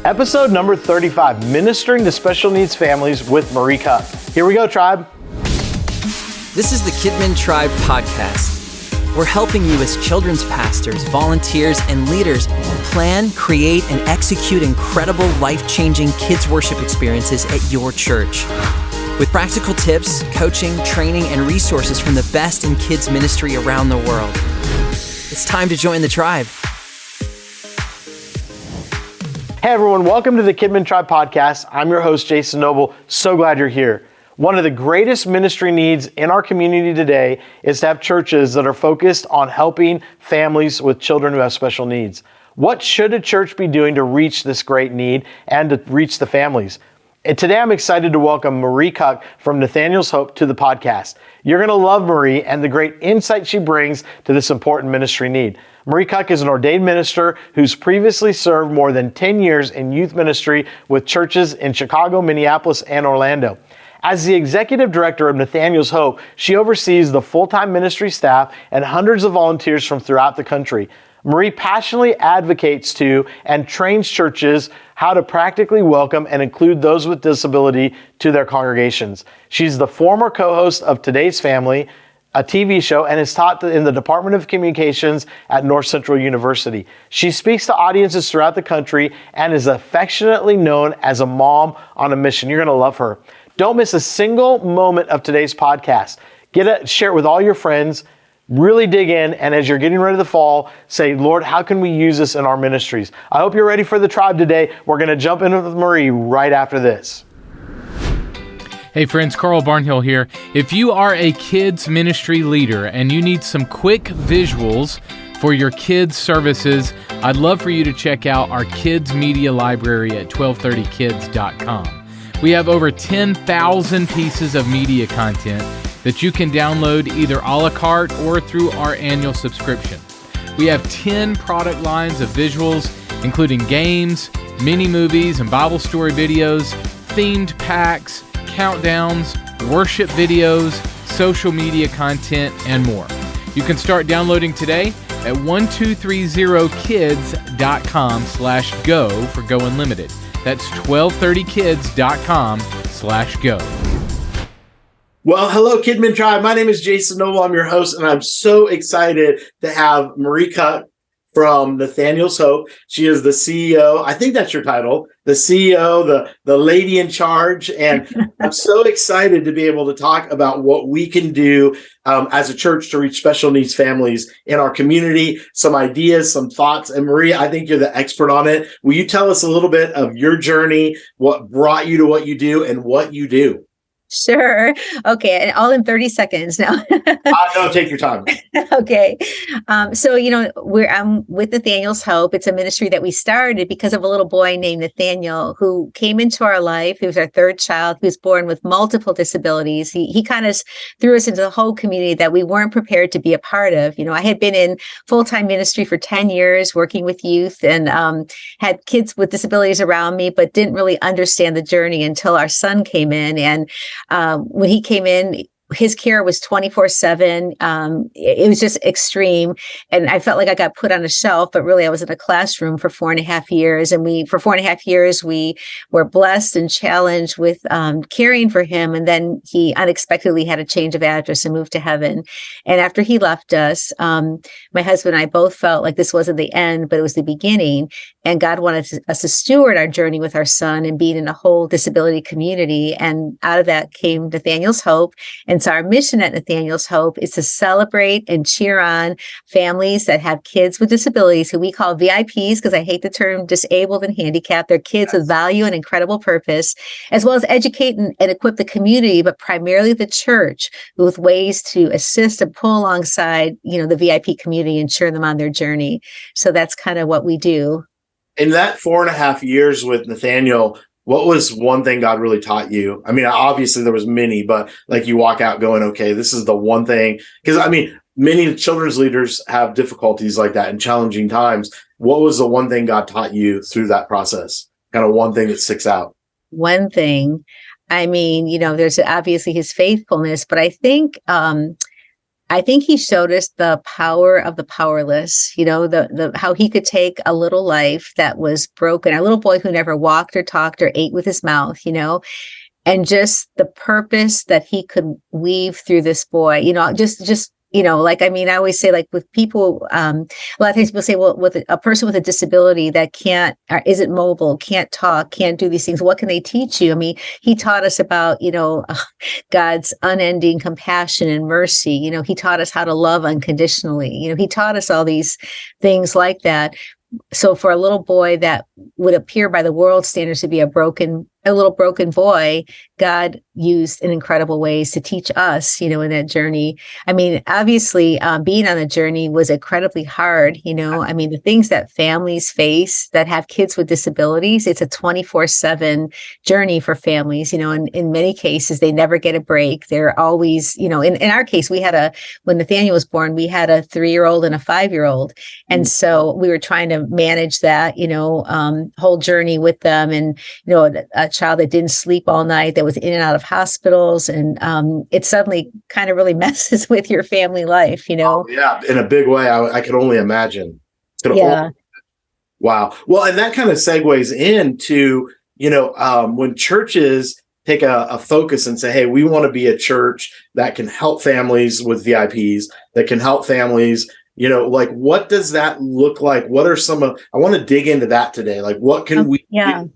Episode number 35, Ministering to Special Needs Families with Marie Kuck. Here we go, tribe. This is the Kidmin Tribe podcast. We're helping you as children's pastors, volunteers, and leaders plan, create, and execute incredible, life-changing kids worship experiences at your church. With practical tips, coaching, training, and resources from the best in kids ministry around the world. It's time to join the tribe. Hey everyone, welcome to the Kidmin Tribe podcast. I'm your host, Jason Noble. So glad you're here. One of the greatest ministry needs in our community today is to have churches that are focused on helping families with children who have special needs. What should a church be doing to reach this great need and to reach the families? And today I'm excited to welcome Marie Kuck from Nathaniel's Hope to the podcast. You're going to love Marie and the great insight she brings to this important ministry need. Marie Kuck is an ordained minister who's previously served more than 10 years in youth ministry with churches in Chicago, Minneapolis, and Orlando. As the executive director of Nathaniel's Hope, she oversees the full-time ministry staff and hundreds of volunteers from throughout the country. Marie passionately advocates to and trains churches how to practically welcome and include those with disability to their congregations. She's the former co-host of Today's Family, a TV show, and is taught in the Department of Communications at North Central University. She speaks to audiences throughout the country and is affectionately known as a mom on a mission. You're going to love her. Don't miss a single moment of today's podcast. Share it with all your friends. Really dig in, and as you're getting ready to fall, say, Lord, how can we use this in our ministries? I hope you're ready for the tribe today. We're going to jump in with Marie right after this. Hey friends, Carl Barnhill here. If you are a kids ministry leader and you need some quick visuals for your kids services, I'd love for you to check out our kids media library at 1230kids.com. We have over 10,000 pieces of media content that you can download either a la carte or through our annual subscription. We have 10 product lines of visuals, including games, mini movies, and Bible story videos, themed packs, countdowns, worship videos, social media content, and more. You can start downloading today at 1230kids.com/go for Go Unlimited. That's 1230kids.com/go. Well, hello, Kidmin Tribe. My name is Jason Noble. I'm your host, and I'm so excited to have Marie Kuck from Nathaniel's Hope. She is the CEO. I think that's your title, the CEO, the lady in charge. And I'm so excited to be able to talk about what we can do as a church to reach special needs families in our community, some ideas, some thoughts. And Marie, I think you're the expert on it. Will you tell us a little bit of your journey, what brought you to what you do, and what you do? Sure. Okay. And all in 30 seconds now. No, take your time. Okay. So, I'm with Nathaniel's Hope. It's a ministry that we started because of a little boy named Nathaniel who came into our life. He was our third child. He was born with multiple disabilities. He kind of threw us into the whole community that we weren't prepared to be a part of. I had been in full-time ministry for 10 years working with youth and had kids with disabilities around me, but didn't really understand the journey until our son came in. And when he came in, his care was 24/7. It was just extreme. And I felt like I got put on a shelf, but really I was in a classroom for 4.5 years. And for 4.5 years, we were blessed and challenged with caring for him. And then he unexpectedly had a change of address and moved to heaven. And after he left us, my husband and I both felt like this wasn't the end, but it was the beginning. And God wanted us to steward our journey with our son and being in a whole disability community. And out of that came Nathaniel's Hope. And so our mission at Nathaniel's Hope is to celebrate and cheer on families that have kids with disabilities, who we call VIPs, because I hate the term disabled and handicapped. They're kids with value and incredible purpose, as well as educate and equip the community, but primarily the church, with ways to assist and pull alongside, the VIP community and cheer them on their journey. So that's kind of what we do. In that 4.5 years with Nathaniel, what was one thing God really taught you? I mean, obviously there was many, but like you walk out going, okay, this is the one thing. Because many children's leaders have difficulties like that in challenging times. What was the one thing God taught you through that process? Kind of one thing that sticks out. One thing, there's obviously his faithfulness, but I think I think he showed us the power of the powerless, the how he could take a little life that was broken, a little boy who never walked or talked or ate with his mouth, and just the purpose that he could weave through this boy, just I always say, like, with people, a lot of times people say, well, with a person with a disability that can't, or isn't mobile, can't talk, can't do these things, what can they teach you? I mean, he taught us about, God's unending compassion and mercy. He taught us how to love unconditionally. He taught us all these things like that. So for a little boy that would appear by the world standards to be a little broken boy, God used in incredible ways to teach us, in that journey. I mean, obviously, being on the journey was incredibly hard. I mean, the things that families face that have kids with disabilities, it's a 24/7 journey for families. In many cases, they never get a break. They're always, in our case, when Nathaniel was born, we had a 3-year-old and a 5-year-old. And so we were trying to manage that, whole journey with them. And, a child that didn't sleep all night, that was in and out of hospitals. And it suddenly kind of really messes with your family life, Oh, yeah, in a big way. I could only imagine. Yeah. Wow. Well, and that kind of segues into, when churches take a focus and say, hey, we want to be a church that can help families with VIPs, that can help families, like, what does that look like? What are I want to dig into that today. Like, what can we do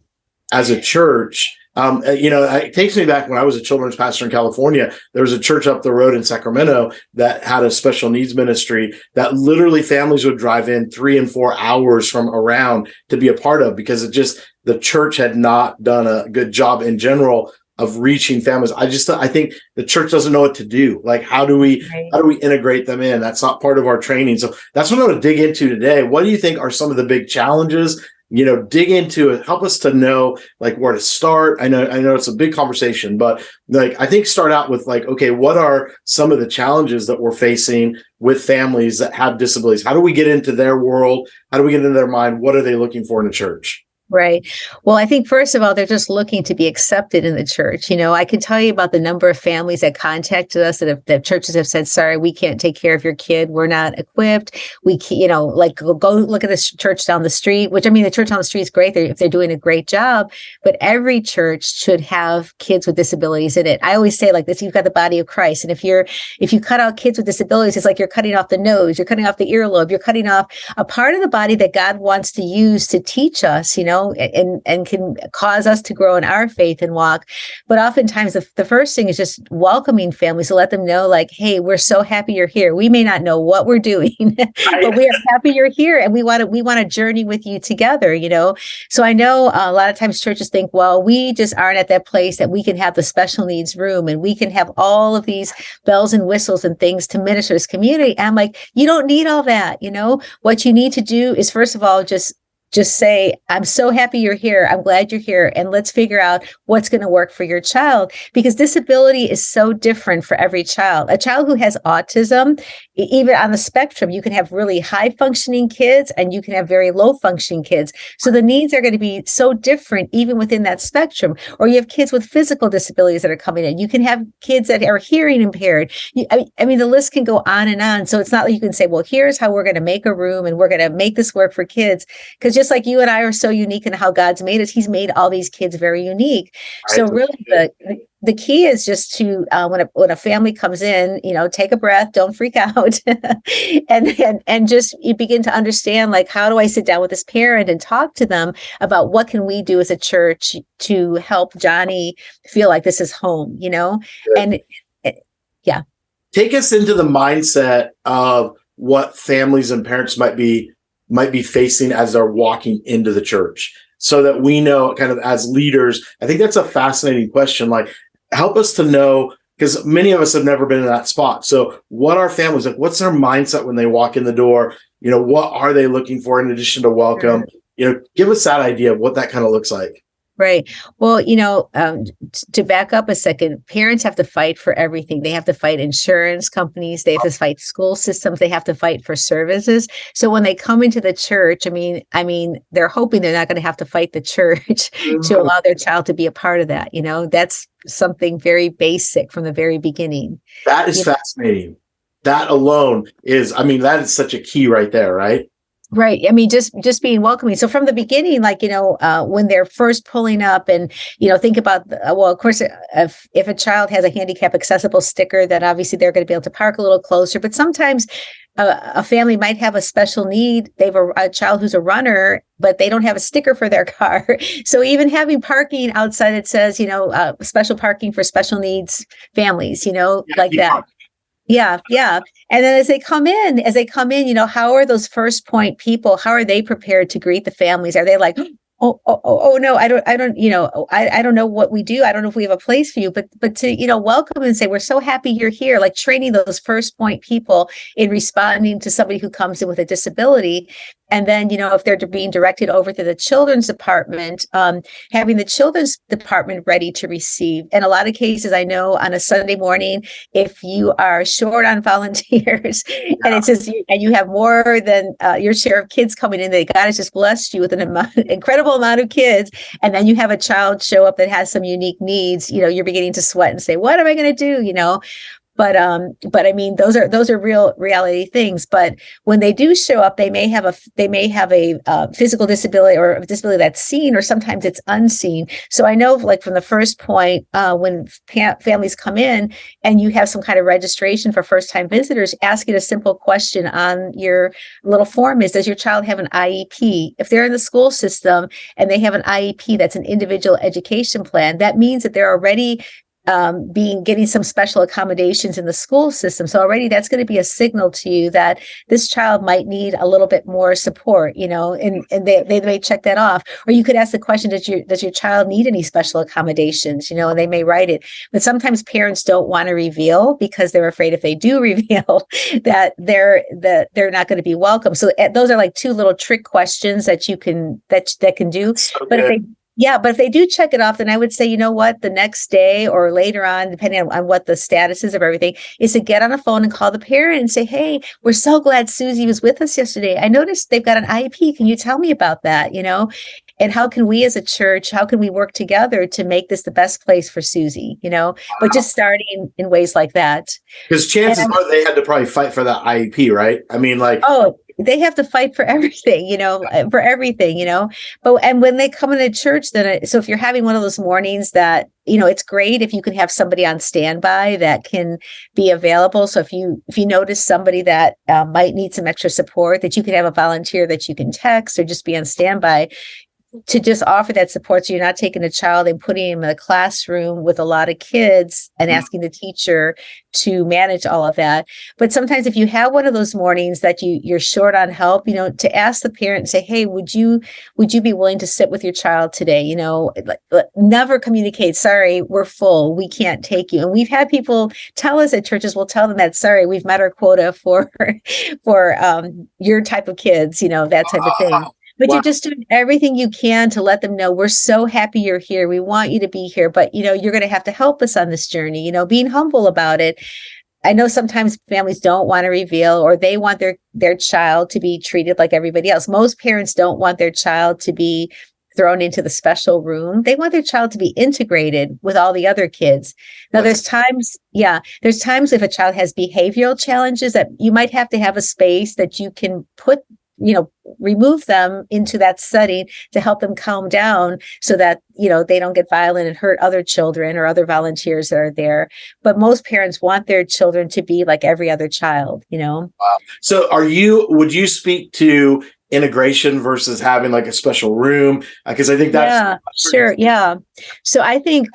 as a church? It takes me back when I was a children's pastor in California. There was a church up the road in Sacramento that had a special needs ministry that literally families would drive in 3 and 4 hours from around to be a part of, because the church had not done a good job in general of reaching families. I think the church doesn't know what to do. Like, how do we integrate them in? That's not part of our training. So that's what I'm going to dig into today. What do you think are some of the big challenges? Dig into it. Help us to know, like, where to start. I know it's a big conversation, but, like, I think start out with, like, okay, what are some of the challenges that we're facing with families that have disabilities? How do we get into their world? How do we get into their mind? What are they looking for in a church? Right. Well, I think, first of all, they're just looking to be accepted in the church. I can tell you about the number of families that contacted us that churches have said, sorry, we can't take care of your kid. We're not equipped. We can't, go look at this church down the street, which, I mean, the church down the street is great if they're doing a great job, but every church should have kids with disabilities in it. I always say, like this, you've got the body of Christ. And if you cut out kids with disabilities, it's like you're cutting off the nose, you're cutting off the earlobe, you're cutting off a part of the body that God wants to use to teach us, and can cause us to grow in our faith and walk. But oftentimes the first thing is just welcoming families to let them know, like, hey, we're so happy you're here. We may not know what we're doing, but we are happy you're here, and we want to journey with you together, So I know a lot of times churches think, well, we just aren't at that place that we can have the special needs room and we can have all of these bells and whistles and things to minister to this community. And I'm like, you don't need all that. What you need to do is, first of all, just say, I'm so happy you're here. I'm glad you're here. And let's figure out what's going to work for your child, because disability is so different for every child. A child who has autism, even on the spectrum, you can have really high functioning kids and you can have very low functioning kids. So the needs are going to be so different even within that spectrum. Or you have kids with physical disabilities that are coming in. You can have kids that are hearing impaired. I mean, the list can go on and on. So it's not like you can say, well, here's how we're going to make a room and we're going to make this work for kids. Because just like you and I are so unique in how God's made us, He's made all these kids very unique. So really the key is just to, when a family comes in, take a breath, don't freak out, and just you begin to understand, like, how do I sit down with this parent and talk to them about what can we do as a church to help Johnny feel like this is home, and yeah. Take us into the mindset of what families and parents might be facing as they're walking into the church, so that we know, kind of as leaders. I think that's a fascinating question. Like, help us to know, because many of us have never been in that spot. So what are families like? What's their mindset when they walk in the door? What are they looking for in addition to welcome? Give us that idea of what that kind of looks like. Right. Well, to back up a second, parents have to fight for everything. They have to fight insurance companies. They have to fight school systems. They have to fight for services. So when they come into the church, I mean, they're hoping they're not going to have to fight the church to allow their child to be a part of that. That's something very basic from the very beginning. That is fascinating. that alone is, I mean, that is such a key right there, right? Right. I mean, just being welcoming. So from the beginning, like, when they're first pulling up and, think about, well, of course, if a child has a handicap accessible sticker, then obviously they're going to be able to park a little closer. But sometimes a family might have a special need. They have a child who's a runner, but they don't have a sticker for their car. So even having parking outside that says, special parking for special needs families, like that. Yeah, yeah. And then as they come in, how are those first point people? How are they prepared to greet the families? Are they like, oh no, I don't, I don't know what we do. I don't know if we have a place for you, but to, welcome and say, we're so happy you're here, like training those first point people in responding to somebody who comes in with a disability. And then, if they're being directed over to the children's department, having the children's department ready to receive. In a lot of cases, I know on a Sunday morning, if you are short on volunteers and it's just, and you have more than your share of kids coming in, that God has just blessed you with an incredible amount of kids. And then you have a child show up that has some unique needs, you're beginning to sweat and say, what am I going to do? But I mean, those are real reality things. But when they do show up, they may have a physical disability or a disability that's seen, or sometimes it's unseen. So I know, like from the first point, when families come in and you have some kind of registration for first time visitors, asking a simple question on your little form is, does your child have an IEP? If they're in the school system and they have an IEP, that's an individual education plan, that means that they're already getting some special accommodations in the school system. So already that's going to be a signal to you that this child might need a little bit more support, and they may check that off. Or you could ask the question, does your child need any special accommodations, and they may write it. But sometimes parents don't want to reveal because they're afraid if they do reveal that they're not going to be welcome. So those are like two little trick questions that you can do. So but good. if they do check it off, then I would say, the next day or later on, depending on what the status is of everything, is to get on a phone and call the parent and say, hey, we're so glad Susie was with us yesterday. I noticed they've got an IEP. Can you tell me about that? And how can we as a church, how can we work together to make this the best place for Susie, but just starting in ways like that. Because chances are they had to probably fight for that IEP, right? I mean, like, they have to fight for everything, but when they come into church, then so if you're having one of those mornings that, it's great if you can have somebody on standby that can be available. So if you notice somebody that might need some extra support, that you can have a volunteer that you can text or just be on standby to just offer that support. So you're not taking a child and putting him in a classroom with a lot of kids and asking the teacher to manage all of that. But sometimes if you have one of those mornings that you're short on help, to ask the parent and say, hey, would you be willing to sit with your child today? Never communicate, sorry, we're full, we can't take you. And we've had people tell us at churches, we'll tell them that, sorry, we've met our quota for your type of kids, that type of thing. But You're just doing everything you can to let them know, we're so happy you're here. We want you to be here, but you're going to have to help us on this journey, being humble about it. I know sometimes families don't want to reveal, or they want their child to be treated like everybody else. Most parents don't want their child to be thrown into the special room. They want their child to be integrated with all the other kids. Now, there's times if a child has behavioral challenges that you might have to have a space that you can put, remove them into that setting to help them calm down so that, they don't get violent and hurt other children or other volunteers that are there. But most parents want their children to be like every other child, Wow. So would you speak to integration versus having like a special room? Because I think that's sure. Yeah. So I think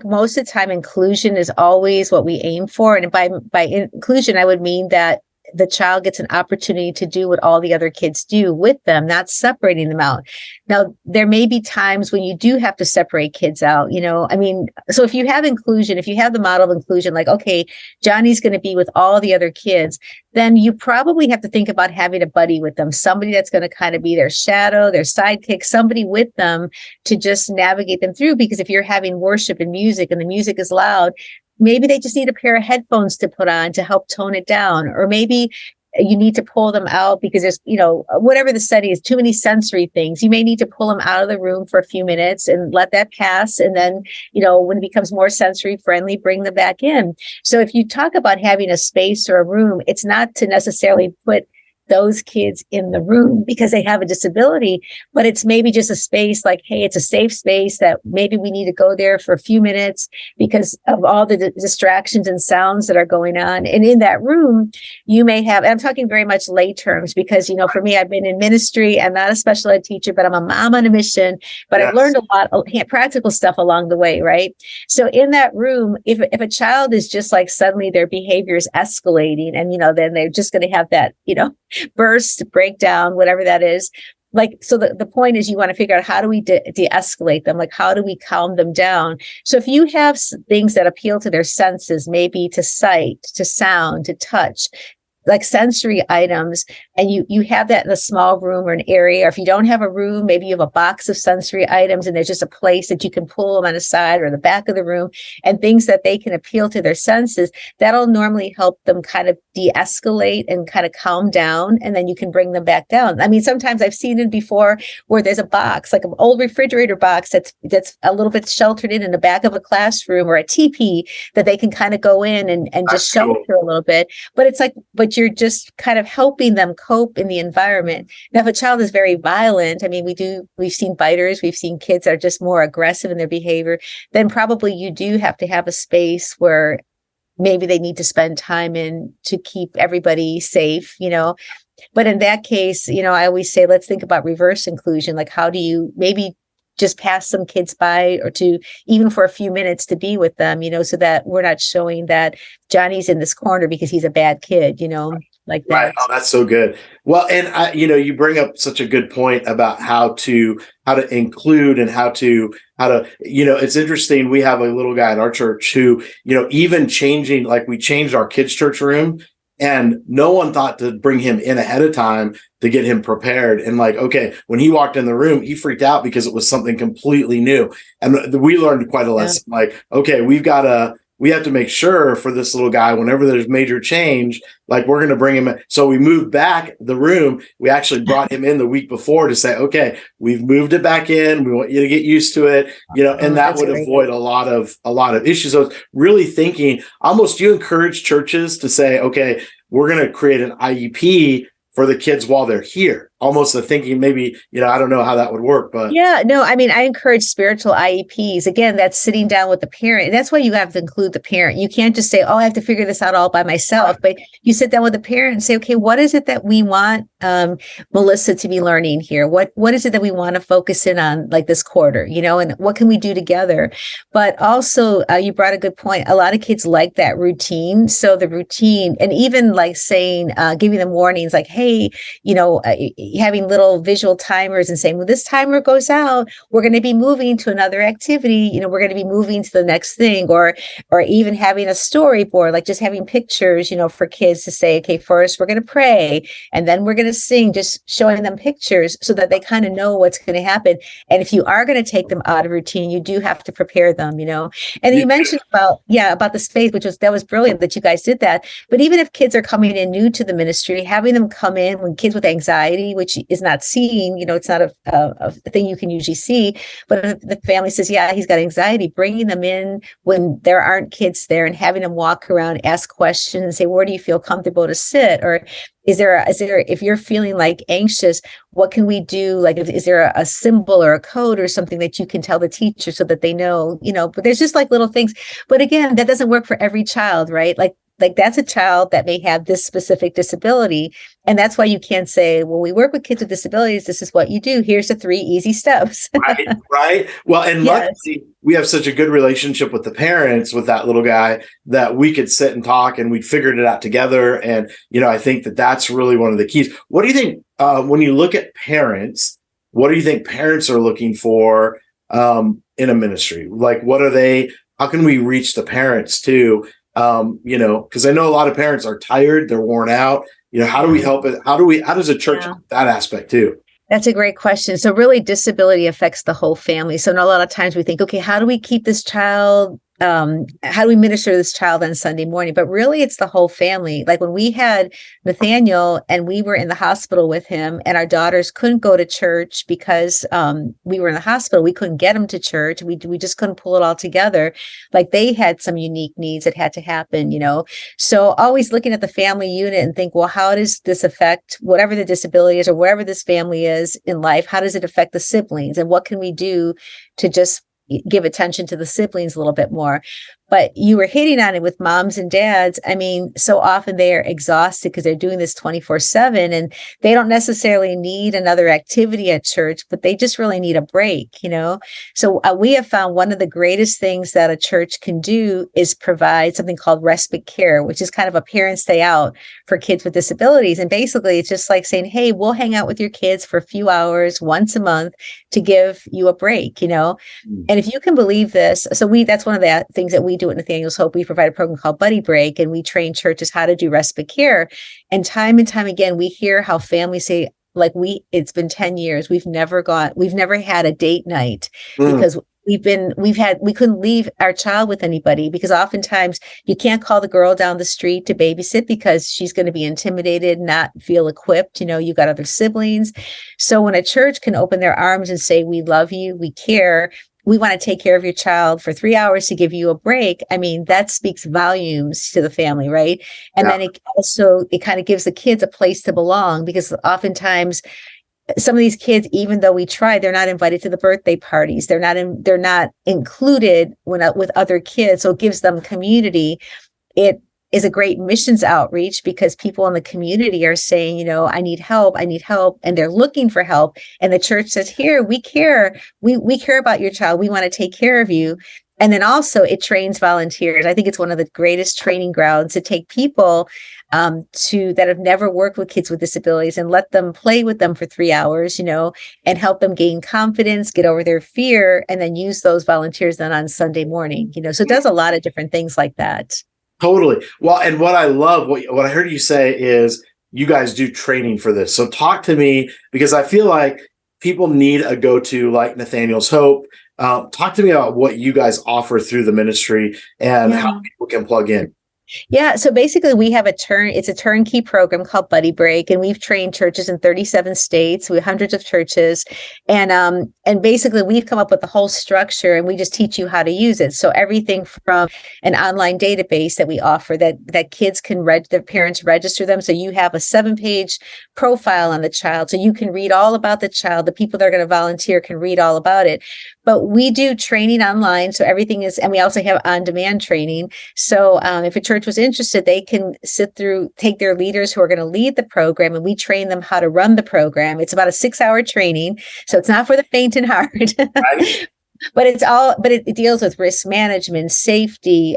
most of the time inclusion is always what we aim for. And by inclusion, I would mean that the child gets an opportunity to do what all the other kids do with them, not separating them out. Now, there may be times when you do have to separate kids out, so if you have inclusion, if you have the model of inclusion, like, okay, Johnny's going to be with all the other kids, then you probably have to think about having a buddy with them, somebody that's going to kind of be their shadow, their sidekick, somebody with them to just navigate them through. Because if you're having worship and music and the music is loud, maybe they just need a pair of headphones to put on to help tone it down. Or maybe you need to pull them out because there's, whatever the study is, too many sensory things. You may need to pull them out of the room for a few minutes and let that pass. And then, when it becomes more sensory friendly, bring them back in. So if you talk about having a space or a room, it's not to necessarily put those kids in the room because they have a disability, but it's maybe just a space like, hey, it's a safe space that maybe we need to go there for a few minutes because of all the distractions and sounds that are going on. And in that room, you may have, and I'm talking very much lay terms because, for me, I've been in ministry. I'm not a special ed teacher, but I'm a mom on a mission, but I've learned a lot of practical stuff along the way, right? So in that room, if a child is just like suddenly their behavior is escalating and, then they're just going to have that, burst, breakdown, whatever that is. Like, so the point is you want to figure out how do we de-escalate them? Like, how do we calm them down? So if you have things that appeal to their senses, maybe to sight, to sound, to touch, like sensory items, and you have that in a small room or an area, or if you don't have a room, maybe you have a box of sensory items and there's just a place that you can pull them on the side or the back of the room and things that they can appeal to their senses, that'll normally help them kind of de-escalate and kind of calm down, and then you can bring them back down. I mean, sometimes I've seen it before where there's a box, like an old refrigerator box that's a little bit sheltered in the back of a classroom or a teepee that they can kind of go in and just shelter a little bit. But it's like, but you're just kind of helping them cope in the environment. Now, if a child is very violent, I mean, we've seen biters, we've seen kids that are just more aggressive in their behavior, then probably you do have to have a space where maybe they need to spend time in to keep everybody safe, But in that case, I always say, let's think about reverse inclusion. Like, how do you maybe just pass some kids by or to even for a few minutes to be with them, so that we're not showing that Johnny's in this corner because he's a bad kid, like that. Right. Oh, that's so good. Well, and you bring up such a good point about how to include and how to, it's interesting. We have a little guy at our church who, even changing, like we changed our kids' church room and no one thought to bring him in ahead of time to get him prepared. And like, okay, when he walked in the room, he freaked out because it was something completely new. And we learned quite a lesson. Yeah. Like, okay, we have to make sure for this little guy, whenever there's major change, like we're going to bring him in. So we moved back the room. We actually brought him in the week before to say, okay, we've moved it back in. We want you to get used to it, and that would avoid a lot of issues. So it's really thinking almost you encourage churches to say, okay, we're going to create an IEP for the kids while they're here. Almost the thinking maybe, I don't know how that would work, but. Yeah, no, I mean, I encourage spiritual IEPs. Again, that's sitting down with the parent. And that's why you have to include the parent. You can't just say, oh, I have to figure this out all by myself. Right. But you sit down with the parent and say, okay, what is it that we want Melissa to be learning here? What is it that we want to focus in on like this quarter, and what can we do together? But also, you brought a good point. A lot of kids like that routine. So the routine, and even like saying, giving them warnings like, hey, having little visual timers and saying, when this timer goes out, we're going to be moving to another activity. We're going to be moving to the next thing, or even having a storyboard, like just having pictures, for kids to say, okay, first we're going to pray and then we're going to sing, just showing them pictures so that they kind of know what's going to happen. And if you are going to take them out of routine, you do have to prepare them, And you mentioned about the space, that was brilliant that you guys did that. But even if kids are coming in new to the ministry, having them come in when kids with anxiety, which is not seen, it's not a thing you can usually see, but if the family says, yeah, he's got anxiety, bringing them in when there aren't kids there and having them walk around, ask questions and say, where do you feel comfortable to sit? Or is there, if you're feeling like anxious, what can we do? Like, is there a symbol or a code or something that you can tell the teacher so that they know, but there's just like little things. But again, that doesn't work for every child, right? Like that's a child that may have this specific disability. And that's why you can't say, well, we work with kids with disabilities. This is what you do. Here's the 3 easy steps. Right. Well, and luckily we have such a good relationship with the parents with that little guy that we could sit and talk and we figured it out together. And, I think that that's really one of the keys. What do you think when you look at parents, what do you think parents are looking for in a ministry? Like, how can we reach the parents too? Because I know a lot of parents are tired, they're worn out. How do we help it? How does a church help that aspect too? That's a great question. So really disability affects the whole family. So a lot of times we think, okay, how do we keep this child how do we minister to this child on Sunday morning? But really, it's the whole family. Like when we had Nathaniel and we were in the hospital with him, and our daughters couldn't go to church because we were in the hospital. We couldn't get them to church. We just couldn't pull it all together. Like they had some unique needs that had to happen, So always looking at the family unit and think, well, how does this affect whatever the disability is or wherever this family is in life? How does it affect the siblings? And what can we do to just give attention to the siblings a little bit more? But you were hitting on it with moms and dads. I mean, so often they are exhausted because they're doing this 24/7 and they don't necessarily need another activity at church, but they just really need a break, So we have found one of the greatest things that a church can do is provide something called respite care, which is kind of a parent stay out for kids with disabilities. And basically it's just like saying, hey, we'll hang out with your kids for a few hours once a month to give you a break, And if you can believe this, that's one of the things that we do at Nathaniel's Hope. We provide a program called Buddy Break, and we train churches how to do respite care. And time again, we hear how families say, like, it's been 10 years. We've never had a date night because we couldn't leave our child with anybody, because oftentimes you can't call the girl down the street to babysit because she's going to be intimidated, not feel equipped. You've got other siblings. So when a church can open their arms and say, we love you, we care, we want to take care of your child for 3 hours to give you a break. I mean, that speaks volumes to the family, right? And then it kind of gives the kids a place to belong, because oftentimes some of these kids, even though we try, they're not invited to the birthday parties. They're not included with other kids. So it gives them community. It is a great missions outreach because people in the community are saying, I need help, and they're looking for help. And the church says, here, we care. We care about your child. We want to take care of you. And then also it trains volunteers. I think it's one of the greatest training grounds to take people that have never worked with kids with disabilities and let them play with them for 3 hours, and help them gain confidence, get over their fear, and then use those volunteers then on Sunday morning, So it does a lot of different things like that. Totally. Well, and what I love, what I heard you say is you guys do training for this. So talk to me, because I feel like people need a go-to like Nathaniel's Hope. Talk to me about what you guys offer through the ministry and how people can plug in. Yeah. So basically we have it's a turnkey program called Buddy Break, and we've trained churches in 37 states. We have hundreds of churches, and basically we've come up with the whole structure, and we just teach you how to use it. So everything from an online database that we offer that kids can their parents register them. So you have a 7-page profile on the child. So you can read all about the child. The people that are going to volunteer can read all about it. But we do training online. So everything is, and we also have on-demand training. So if a church was interested, they can take their leaders who are going to lead the program, and we train them how to run the program. It's about a 6-hour training. So it's not for the faint and heart. Right. But it deals with risk management, safety,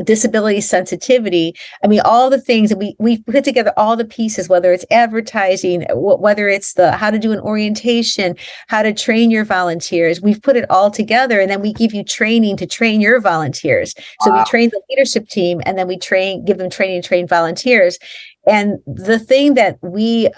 disability sensitivity. I mean, all the things that we put together, all the pieces, whether it's advertising, whether it's how to do an orientation, how to train your volunteers. We've put it all together, and then we give you training to train your volunteers. So we train the leadership team, and then we give them training to train volunteers. And the thing that we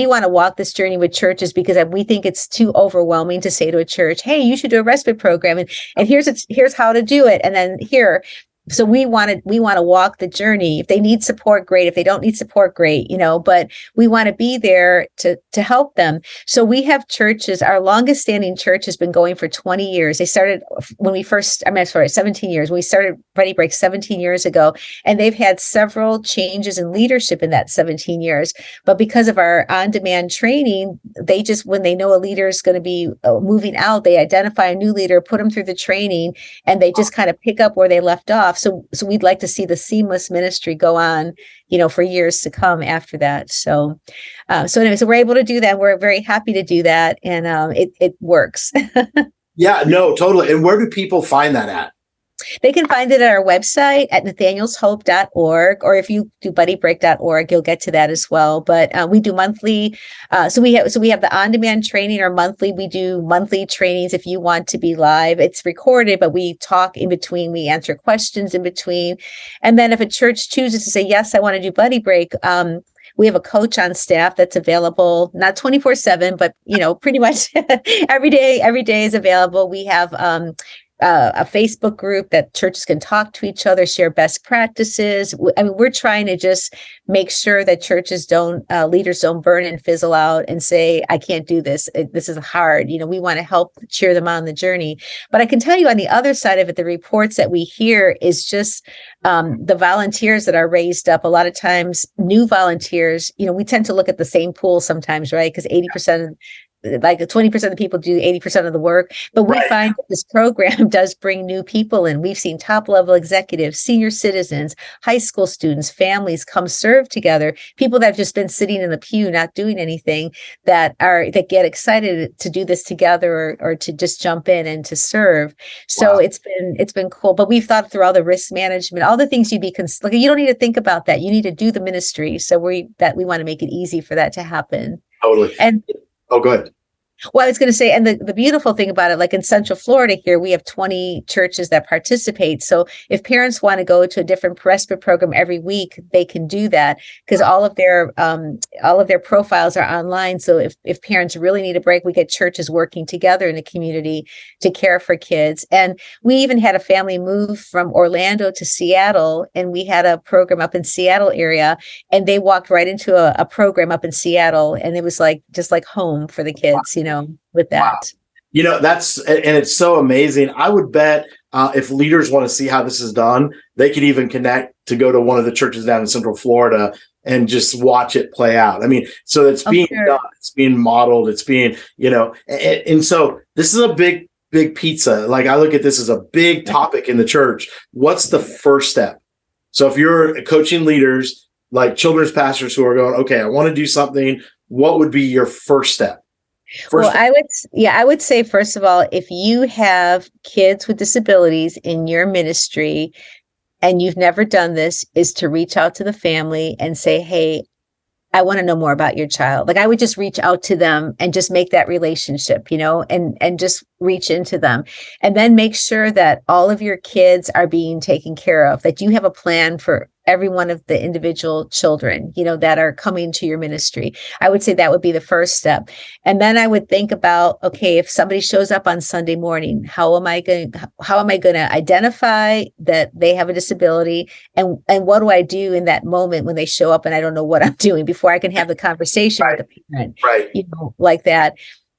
want to walk this journey with churches, because we think it's too overwhelming to say to a church, hey, you should do a respite program, and here's how to do it. And then here. So we want to walk the journey. If they need support, great. If they don't need support, great, but we want to be there to help them. So we have churches. Our longest standing church has been going for 20 years. They started 17 years. We started Buddy Break 17 years ago, and they've had several changes in leadership in that 17 years. But because of our on-demand training, they just, when they know a leader is going to be moving out, they identify a new leader, put them through the training, and they just kind of pick up where they left off. So we'd like to see the seamless ministry go on, for years to come after that. So anyway, so we're able to do that. We're very happy to do that, and it works. Yeah, no, totally. And where do people find that at? They can find it at our website at nathanielshope.org, or if you do buddybreak.org, you'll get to that as well. But we do monthly. So we have the on-demand training, or monthly. We do monthly trainings if you want to be live. It's recorded, but we talk in between. We answer questions in between. And then if a church chooses to say, yes, I want to do Buddy Break, we have a coach on staff that's available, not 24/7, but pretty much every day is available. We have a Facebook group that churches can talk to each other, share best practices. I mean, we're trying to just make sure that churches leaders don't burn and fizzle out and say, I can't do this. This is hard. We want to help cheer them on the journey. But I can tell you on the other side of it, the reports that we hear is just the volunteers that are raised up. A lot of times, new volunteers, we tend to look at the same pool sometimes, right? Because 80% like 20% of the people do 80% of the work, but we find that this program does bring new people in. We've seen top level executives, senior citizens, high school students, families come serve together, people that have just been sitting in the pew, not doing anything, that get excited to do this together or to just jump in and to serve. So it's been cool, but we've thought through all the risk management, all the things you don't need to think about that. You need to do the ministry. So we want to make it easy for that to happen. Totally. And oh, good. Well, I was going to say, and the beautiful thing about it, like in Central Florida here, we have 20 churches that participate. So if parents want to go to a different respite program every week, they can do that because all of their profiles are online. So if parents really need a break, we get churches working together in the community to care for kids. And we even had a family move from Orlando to Seattle, and we had a program up in Seattle area, and they walked right into a program up in Seattle, and it was just like home for the kids, with that. Wow. And it's so amazing. I would bet if leaders want to see how this is done, they could even connect to go to one of the churches down in Central Florida and just watch it play out. I mean, so it's being done, it's being modeled, it's being, and so this is a big pizza. Like I look at this as a big topic in the church. What's the first step? So if you're coaching leaders, like children's pastors who are going, okay, I want to do something, what would be your first step? I would say, first of all, if you have kids with disabilities in your ministry and you've never done this, is to reach out to the family and say, hey, I want to know more about your child. Like I would just reach out to them and just make that relationship, and just reach into them, and then make sure that all of your kids are being taken care of, that you have a plan for every one of the individual children, that are coming to your ministry. I would say that would be the first step. And then I would think about, okay, if somebody shows up on Sunday morning, how am I going to identify that they have a disability? And what do I do in that moment when they show up and I don't know what I'm doing before I can have the conversation with the parent, like that.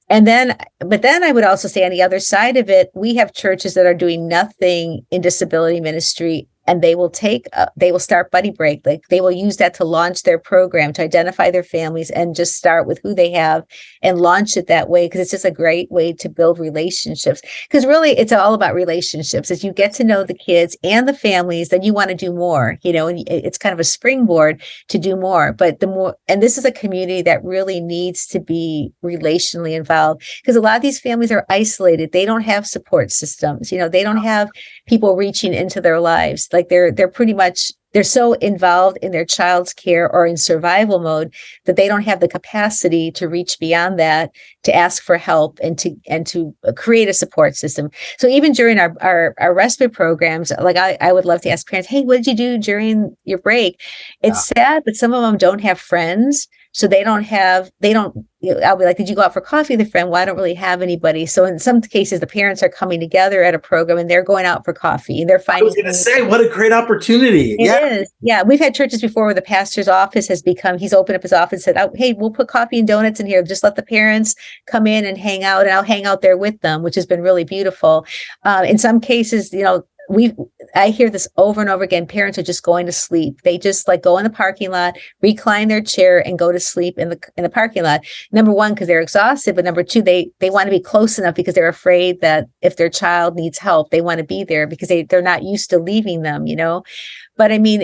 But then I would also say on the other side of it, we have churches that are doing nothing in disability ministry, and they will start Buddy Break. Like they will use that to launch their program, to identify their families and just start with who they have and launch it that way. Because it's just a great way to build relationships. Because really it's all about relationships. As you get to know the kids and the families, then you want to do more, and it's kind of a springboard to do more. But and this is a community that really needs to be relationally involved, because a lot of these families are isolated. They don't have support systems. They don't have people reaching into their lives. Like they're so involved in their child's care or in survival mode that they don't have the capacity to reach beyond that, to ask for help and to create a support system. So even during our respite programs, like I would love to ask parents, hey, what did you do during your break? It's sad, but some of them don't have friends. So I'll be like, did you go out for coffee with a friend? Well, I don't really have anybody. So in some cases, the parents are coming together at a program and they're going out for coffee and they're finding. I was going to say, what a great opportunity. It is. Yeah. We've had churches before where the pastor's office he's opened up his office and said, oh, hey, we'll put coffee and donuts in here. Just let the parents come in and hang out, and I'll hang out there with them, which has been really beautiful. In some cases, I hear this over and over again. Parents are just going to sleep. They just go in the parking lot, recline their chair, and go to sleep in the parking lot. Number one, because they're exhausted, but number two, they want to be close enough because they're afraid that if their child needs help, they want to be there because they're not used to leaving them. But I mean,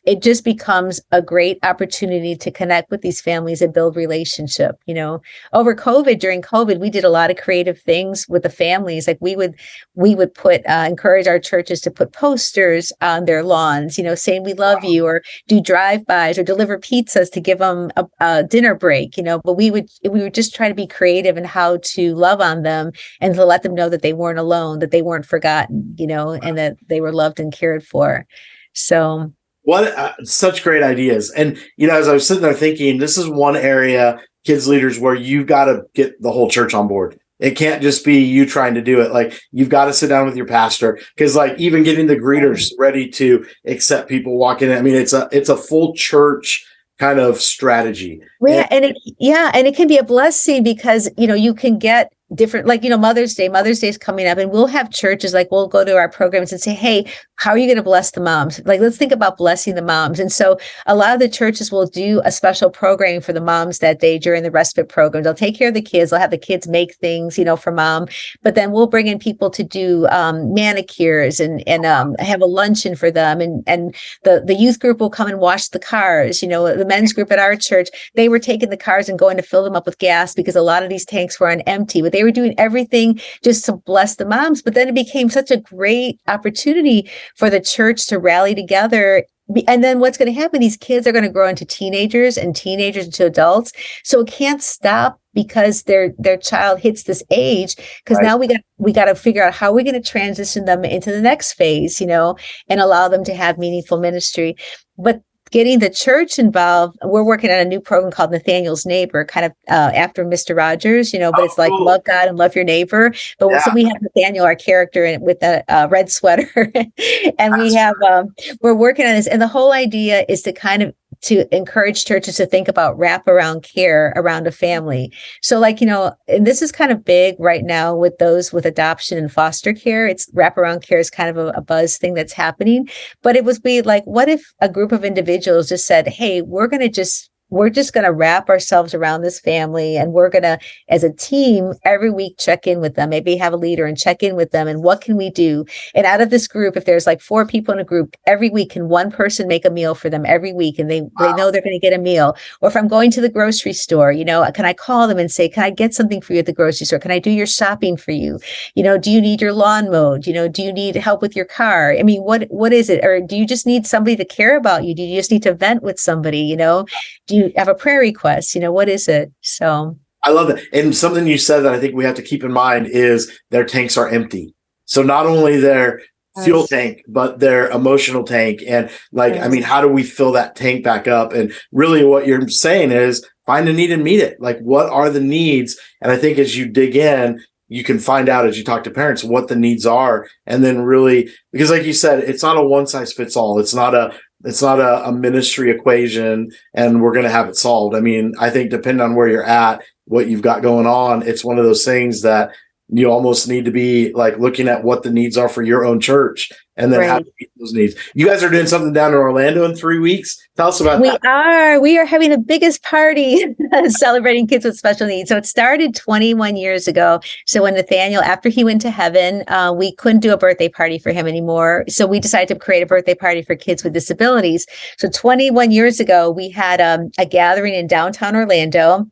it just becomes a great opportunity to connect with these families and build relationship. During COVID, we did a lot of creative things with the families. Like we would encourage our churches to put posters on their lawns, saying we love you, or do drive-bys or deliver pizzas to give them a dinner break, but we would just try to be creative in how to love on them and to let them know that they weren't alone, that they weren't forgotten, and that they were loved and cared for. So such great ideas. And, as I was sitting there thinking, this is one area, kids leaders, where you've got to get the whole church on board. It can't just be you trying to do it. Like, you've got to sit down with your pastor, because like even getting the greeters ready to accept people walking in. I mean, it's a full church kind of strategy. Yeah, and it can be a blessing because, you can get different, like, Mother's Day is coming up, and we'll have churches, like, we'll go to our programs and say, hey, how are you going to bless the moms? Like, let's think about blessing the moms. And so a lot of the churches will do a special programming for the moms that day during the respite program. They'll take care of the kids. They'll have the kids make things, for mom, but then we'll bring in people to do manicures and have a luncheon for them. And the youth group will come and wash the cars. The men's group at our church, they were taking the cars and going to fill them up with gas because a lot of these tanks were on empty, but they were doing everything just to bless the moms. But then it became such a great opportunity for the church to rally together. And then what's going to happen? These kids are going to grow into teenagers and teenagers into adults. So it can't stop because their child hits this age, because now we got to figure out how we're going to transition them into the next phase, and allow them to have meaningful ministry. But getting the church involved, we're working on a new program called Nathaniel's Neighbor, kind of after Mr. Rogers, but it's like love God and love your neighbor. But so we have Nathaniel, our character, with a red sweater, and we have we're working on this, and the whole idea is to encourage churches to think about wraparound care around a family. So like, and this is kind of big right now with those with adoption and foster care. It's wraparound care is kind of a buzz thing that's happening. But it was like, what if a group of individuals just said, hey, we're just going to wrap ourselves around this family, and we're going to, as a team, every week check in with them, maybe have a leader and check in with them. And what can we do? And out of this group, if there's like 4 people in a group, every week, can one person make a meal for them every week? And they know they're going to get a meal. Or if I'm going to the grocery store, can I call them and say, can I get something for you at the grocery store? Can I do your shopping for you? Do you need your lawn mowed? Do you need help with your car? I mean, what is it? Or do you just need somebody to care about you? Do you just need to vent with somebody? Do you have a prayer request? What is it? So I love that. And something you said that I think we have to keep in mind is their tanks are empty. So not only their fuel tank, but their emotional tank. And like, I mean, how do we fill that tank back up? And really what you're saying is find a need and meet it. Like, what are the needs? And I think as you dig in, you can find out as you talk to parents what the needs are. And then really, because like you said, it's not a one size fits all. It's not a ministry equation and we're going to have it solved. I mean, I think depending on where you're at, what you've got going on, it's one of those things that you almost need to be like looking at what the needs are for your own church and then how to meet those needs. You guys are doing something down in Orlando in 3 weeks. Tell us about that. We are having the biggest party celebrating kids with special needs. So it started 21 years ago. So when Nathaniel, after he went to heaven, we couldn't do a birthday party for him anymore. So we decided to create a birthday party for kids with disabilities. So 21 years ago, we had a gathering in downtown Orlando,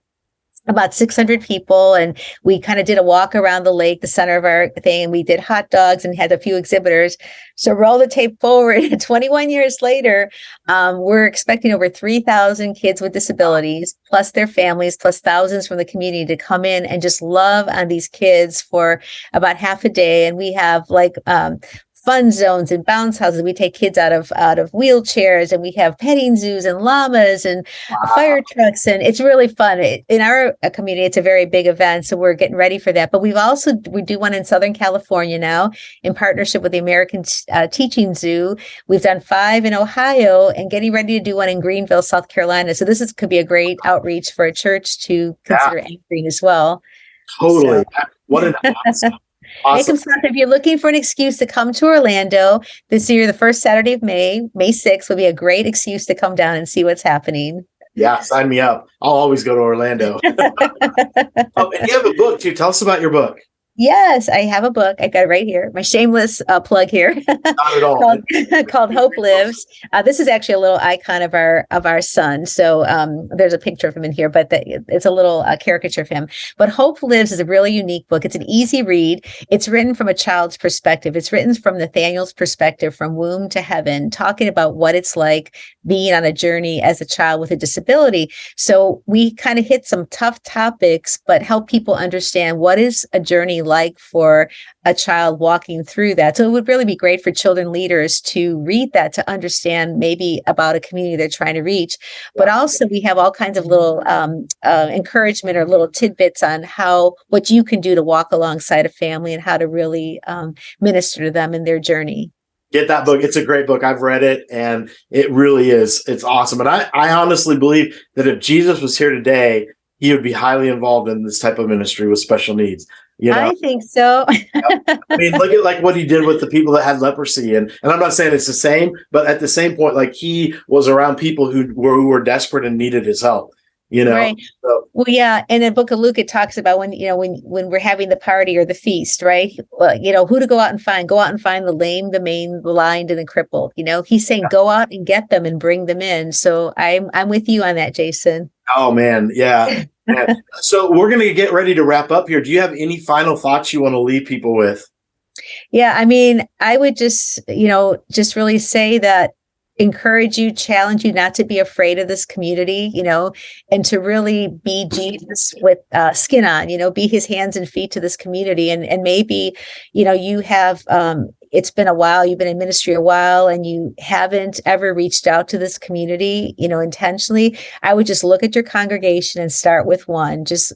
about 600 people. And we kind of did a walk around the lake, the center of our thing. And we did hot dogs and had a few exhibitors. So roll the tape forward 21 years later, we're expecting over 3,000 kids with disabilities, plus their families, plus thousands from the community to come in and just love on these kids for about half a day. And we have like, fun zones and bounce houses. We take kids out of wheelchairs, and we have petting zoos and llamas and fire trucks, and it's really fun. In our community, it's a very big event, so we're getting ready for that. But we do one in Southern California now in partnership with the American Teaching Zoo. We've done 5 in Ohio and getting ready to do one in Greenville, South Carolina. So this could be a great outreach for a church to consider anchoring as well. Totally. So. What an awesome. Awesome. If you're looking for an excuse to come to Orlando this year, the first Saturday of May 6th, will be a great excuse to come down and see what's happening. Yeah, sign me up. I'll always go to Orlando. And you have a book too. Tell us about your book. Yes, I have a book. I got it right here. My shameless plug here. Not at all. called Hope Lives. This is actually a little icon of our son. So there's a picture of him in here, but it's a little caricature of him. But Hope Lives is a really unique book. It's an easy read. It's written from a child's perspective. It's written from Nathaniel's perspective, from womb to heaven, talking about what it's like being on a journey as a child with a disability. So we kind of hit some tough topics, but help people understand what is a journey family like for a child walking through that? So it would really be great for children leaders to read that, to understand maybe about a community they're trying to reach. But also we have all kinds of little encouragement or little tidbits on what you can do to walk alongside a family and how to really minister to them in their journey. Get that book. It's a great book. I've read it, and it really is. It's awesome. And I honestly believe that if Jesus was here today, he would be highly involved in this type of ministry with special needs. You know? I think so. I mean, look at like what he did with the people that had leprosy. And I'm not saying it's the same, but at the same point, like he was around people who were desperate and needed his help. You know, right. So, Well, yeah. In the book of Luke, it talks about when we're having the party or the feast, right? Well, who to go out and find. Go out and find the lame, the maimed, the blind, and the crippled. He's saying go out and get them and bring them in. So I'm with you on that, Jason. Oh man, yeah. So we're going to get ready to wrap up here. Do you have any final thoughts you want to leave people with? Yeah, I mean, I would just really say that, encourage you, challenge you not to be afraid of this community, and to really be Jesus with skin on, be his hands and feet to this community. And maybe, you have, it's been a while, you've been in ministry a while and you haven't ever reached out to this community, intentionally. I would just look at your congregation and start with one, just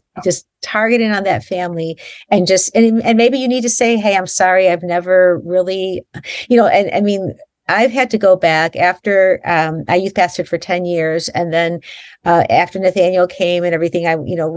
target in on that family and and maybe you need to say, hey, I'm sorry, I've never really, and I mean, I've had to go back after I youth pastored for 10 years. And then after Nathaniel came and everything, I,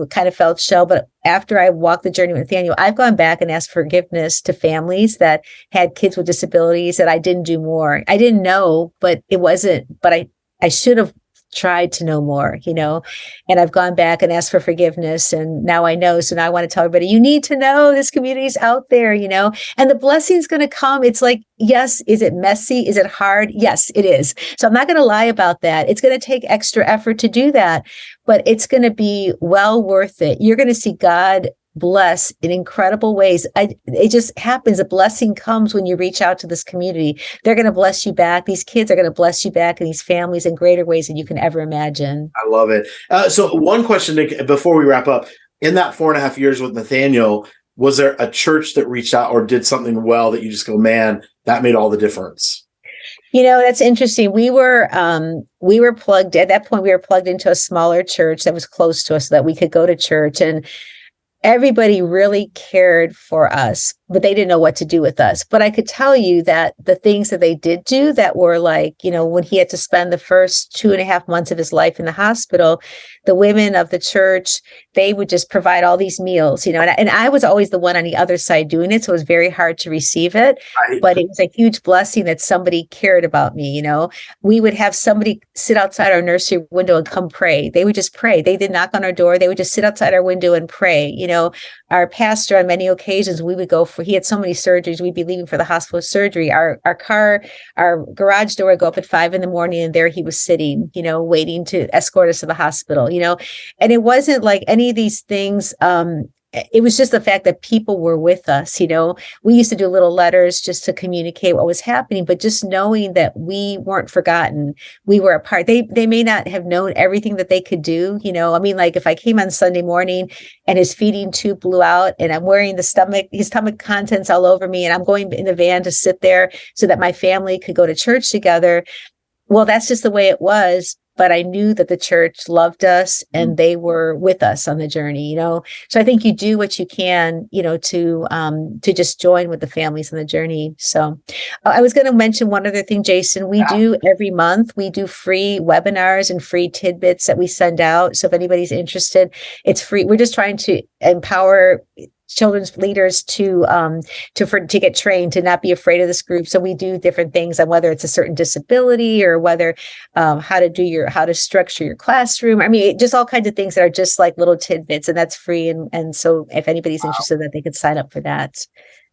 kind of felt shell. But after I walked the journey with Nathaniel, I've gone back and asked forgiveness to families that had kids with disabilities that I didn't do more. I didn't know, but I should have tried to know more, and I've gone back and asked for forgiveness. And now I know. So now I want to tell everybody, you need to know this community's out there, and the blessing's going to come. It's like, yes. Is it messy? Is it hard? Yes, it is. So I'm not going to lie about that. It's going to take extra effort to do that, but it's going to be well worth it. You're going to see God bless in incredible ways. It just happens. A blessing comes when you reach out to this community. They're going to bless you back. These kids are going to bless you back, and these families in greater ways than you can ever imagine. I love it. So one question, Nick, before we wrap up, in that 4.5 years with Nathaniel, was there a church that reached out or did something well that you just go, man, that made all the difference? That's interesting. We were plugged at that point. We were plugged into a smaller church that was close to us so that we could go to church, and everybody really cared for us, but they didn't know what to do with us. But I could tell you that the things that they did do that were like, when he had to spend the first 2.5 months of his life in the hospital, the women of the church, they would just provide all these meals, and I was always the one on the other side doing it. So it was very hard to receive it, but it was a huge blessing that somebody cared about me. We would have somebody sit outside our nursery window and come pray. They would just pray. They did knock on our door. They would just sit outside our window and pray. Our pastor, on many occasions, we would go he had so many surgeries. We'd be leaving for the hospital surgery. Our garage door would go up at 5 a.m. and there he was sitting, waiting to escort us to the hospital, and it wasn't like any of these things. It was just the fact that people were with us. We used to do little letters just to communicate what was happening, but just knowing that we weren't forgotten, we were a part. They may not have known everything that they could do. I mean, like if I came on Sunday morning and his feeding tube blew out and I'm wearing his stomach contents all over me, and I'm going in the van to sit there so that my family could go to church together. Well, that's just the way it was. But I knew that the church loved us and they were with us on the journey, So I think you do what you can, to just join with the families on the journey. So I was going to mention one other thing, Jason. We do every month, we do free webinars and free tidbits that we send out. So if anybody's interested, it's free. We're just trying to empower children's leaders to get trained to not be afraid of this group. So we do different things on whether it's a certain disability or whether how to structure your classroom. I mean, just all kinds of things that are just like little tidbits, and that's free. And so if anybody's interested, that they could sign up for that.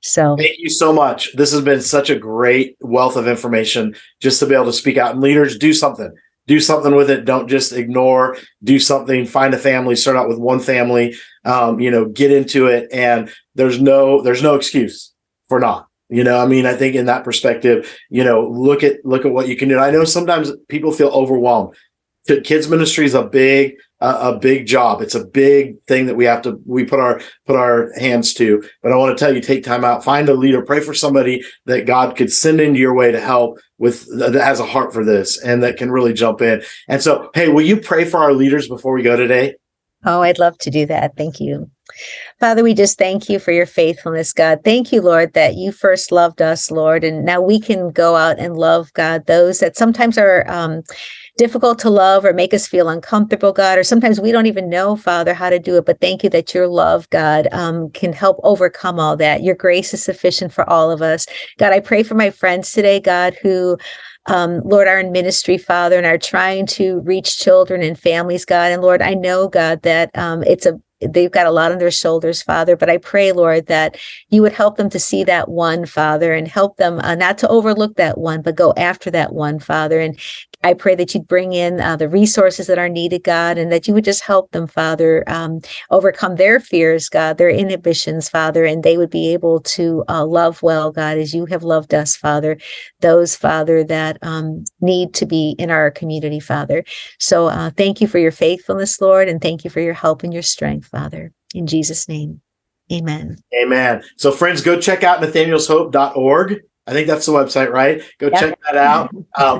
So thank you so much. This has been such a great wealth of information just to be able to speak out. And leaders, do something. Do something with it. Don't just ignore. Do something. Find a family. Start out with one family. Get into it. And there's no excuse for not. I think in that perspective, look at what you can do. I know sometimes people feel overwhelmed. Kids ministry is a big a big job. It's a big thing that we put our hands to. But I want to tell you, take time out, find a leader, pray for somebody that God could send into your way to help that has a heart for this and that can really jump in. And so, hey, will you pray for our leaders before we go today? Oh, I'd love to do that. Thank you. Father, we just thank you for your faithfulness, God. Thank you, Lord, that you first loved us, Lord, and now we can go out and love, God, those that sometimes are difficult to love or make us feel uncomfortable, God, or sometimes we don't even know, Father, how to do it. But thank you that your love, God, can help overcome all that. Your grace is sufficient for all of us. God, I pray for my friends today, God, who Lord, are in ministry, Father, and are trying to reach children and families, God. And Lord, I know, God, that they've got a lot on their shoulders, Father, but I pray, Lord, that you would help them to see that one, Father, and help them not to overlook that one, but go after that one, Father. And I pray that you'd bring in the resources that are needed, God, and that you would just help them, Father, overcome their fears, God, their inhibitions, Father, and they would be able to love well, God, as you have loved us, Father, those, Father, that need to be in our community, Father. So thank you for your faithfulness, Lord, and thank you for your help and your strength, Father. In Jesus' name, amen. Amen. So friends, go check out nathanielshope.org. I think that's the website, right? Go check that out.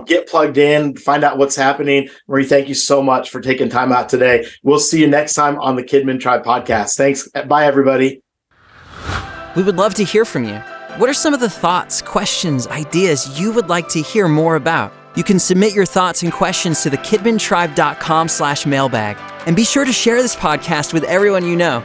Get plugged in, find out what's happening. Marie, thank you so much for taking time out today. We'll see you next time on the Kidmin Tribe podcast. Thanks. Bye, everybody. We would love to hear from you. What are some of the thoughts, questions, ideas you would like to hear more about? You can submit your thoughts and questions to thekidmintribe.com/mailbag. And be sure to share this podcast with everyone you know.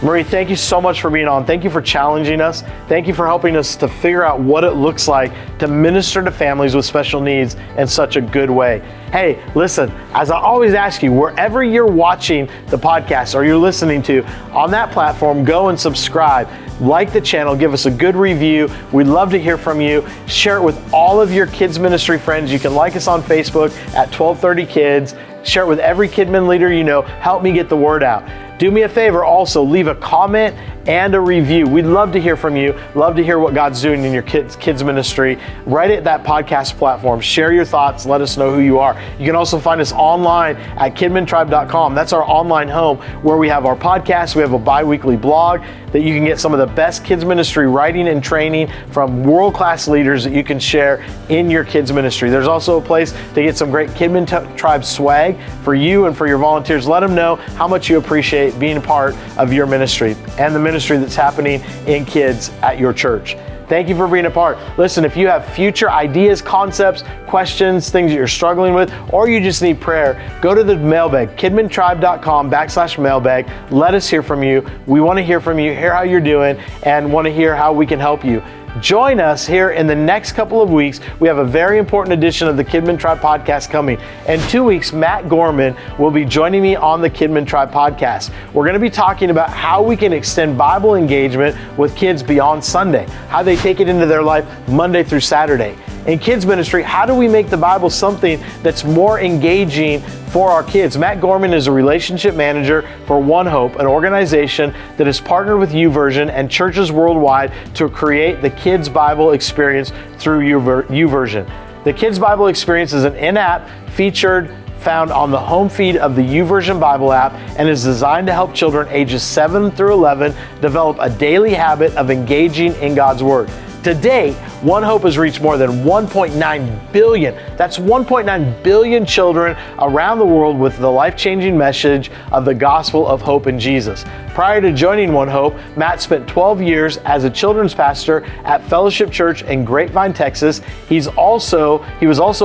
Marie, thank you so much for being on. Thank you for challenging us. Thank you for helping us to figure out what it looks like to minister to families with special needs in such a good way. Hey, listen, as I always ask you, wherever you're watching the podcast or you're listening to, on that platform, go and subscribe. Like the channel, give us a good review. We'd love to hear from you. Share it with all of your kids ministry friends. You can like us on Facebook at 1230 Kids. Share it with every Kidmin leader you know. Help me get the word out. Do me a favor also, leave a comment and a review. We'd love to hear from you. Love to hear what God's doing in your kids ministry. Right at that podcast platform. Share your thoughts. Let us know who you are. You can also find us online at kidmintribe.com. That's our online home where we have our podcast. We have a bi-weekly blog that you can get some of the best kids ministry writing and training from world-class leaders that you can share in your kids ministry. There's also a place to get some great Kidmin Tribe swag for you and for your volunteers. Let them know how much you appreciate being a part of your ministry and the ministry that's happening in kids at your church. Thank you for being a part. Listen, if you have future ideas, concepts, questions, things that you're struggling with, or you just need prayer, go to the mailbag, kidmintribe.com/mailbag. Let us hear from you. We want to hear from you, hear how you're doing, and want to hear how we can help you. Join us here in the next couple of weeks. We have a very important edition of the Kidmin Tribe podcast coming. In 2 weeks, Matt Gorman will be joining me on the Kidmin Tribe podcast. We're going to be talking about how we can extend Bible engagement with kids beyond Sunday, how they take it into their life Monday through Saturday. In kids ministry, how do we make the Bible something that's more engaging for our kids? Matt Gorman is a relationship manager for One Hope, an organization that has partnered with YouVersion and churches worldwide to create the Kids Bible Experience through YouVersion. The Kids Bible Experience is an in-app featured found on the home feed of the YouVersion Bible app and is designed to help children ages 7 through 11 develop a daily habit of engaging in God's Word. To date, One Hope has reached more than 1.9 billion. That's 1.9 billion children around the world with the life-changing message of the gospel of hope in Jesus. Prior to joining One Hope, Matt spent 12 years as a children's pastor at Fellowship Church in Grapevine, Texas. He was also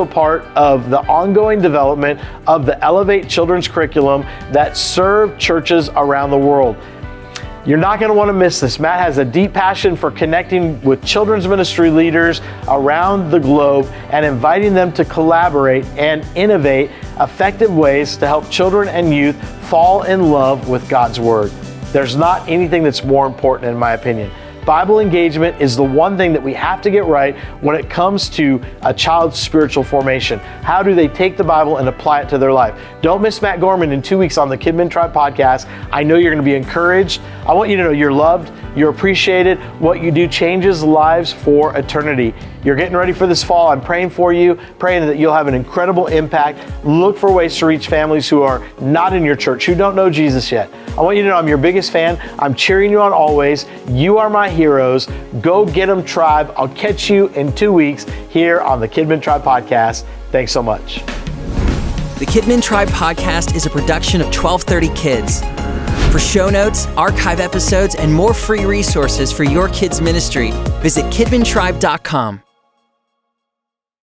part of the ongoing development of the Elevate Children's curriculum that served churches around the world. You're not going to want to miss this. Matt has a deep passion for connecting with children's ministry leaders around the globe and inviting them to collaborate and innovate effective ways to help children and youth fall in love with God's Word. There's not anything that's more important, in my opinion. Bible engagement is the one thing that we have to get right when it comes to a child's spiritual formation. How do they take the Bible and apply it to their life? Don't miss Matt Gorman in 2 weeks on the Kidmin Tribe podcast. I know you're going to be encouraged. I want you to know you're loved, you're appreciated. What you do changes lives for eternity. You're getting ready for this fall. I'm praying for you, praying that you'll have an incredible impact. Look for ways to reach families who are not in your church, who don't know Jesus yet. I want you to know I'm your biggest fan. I'm cheering you on always. You are my heroes. Go get them, Tribe. I'll catch you in 2 weeks here on the Kidmin Tribe podcast. Thanks so much. The Kidmin Tribe podcast is a production of 1230 Kids. For show notes, archive episodes, and more free resources for your kids' ministry, visit kidmintribe.com.